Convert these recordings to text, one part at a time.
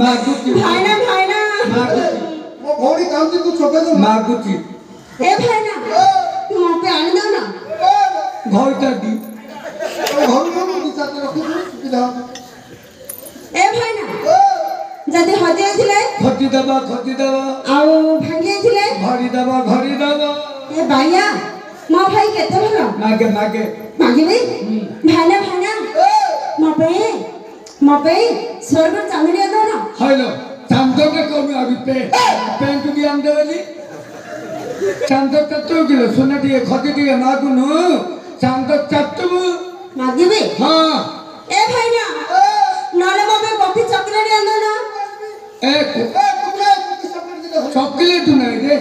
मागुची भाईना भाईना मागुची वो भौणी काम की तू छोटे तो मागुची ए भाईना तू पे आने दो ना घरटा दी भौणी हम विचार रखी सुविधा ए भाईना जदि हजे थिले खटी दबा आउ भांगे थिले घड़ी दबा ए भाईया मो भाई केते भलो मागे मागे मागे भाई भाईना मो पे स्वर्ग चांदनी दो ना हेलो चांदो के कमी अभी पेंट भी हम देवली चांदो तत्व किलो सुना दिए खटी दिए मागुनु चांदो तत्व मागे हाँ ए भाईना नाले मो पे गोटी चॉकलेट दो ना एक चॉकलेट चॉकलेट नहीं रे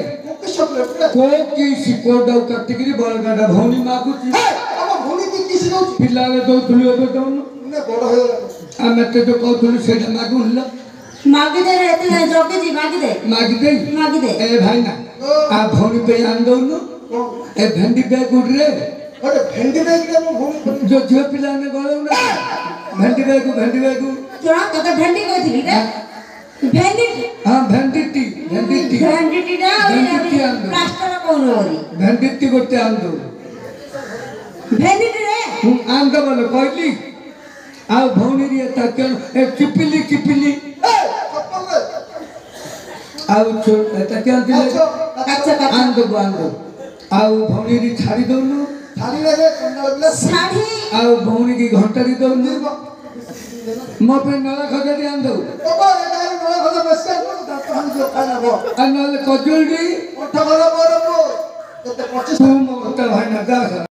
कोकी सिकोडौ कटिगिरी बलगाडा भौनी मागुची हम भौणी की किसी को पिलाले दौथुली ओबे दौनु ने बड़ हो आमे ते जो कहथुली सेटा मागुनला मागे दे रे जोगे जी मागे दे ए भाई ना आ भौनी पे आन दौनु ए भेंडी बैग उड़ रे अरे भेंडी बैग के हम भौणी जो झियो पिला ने गळौ ना भेंडी बैग तोरा कते भेंडी कहथिली रे भेंडी हां भेंडी टी टा प्लास्टर कोन होरी भेंडी टी गोटे आन दो भेंडी रे आन दो बोले कहली आ भौनी रे ताकन ए चिपिली चप्पल रे आउ छोट ताकन दिले कच्चा आन दो आउ भौनी रे छाड़ी दौनु थाली रे कंडा लगला साड़ी आउ भौनी की घंटा दी दौनु मो पे नला खजा दी आन दो बाबा रे डायरेक्ट नला खजा बस कर तो हम जो खाना वो आ नले कजुल दी उठा वाला बोलो तो 25 तू मोटा भाई ना जा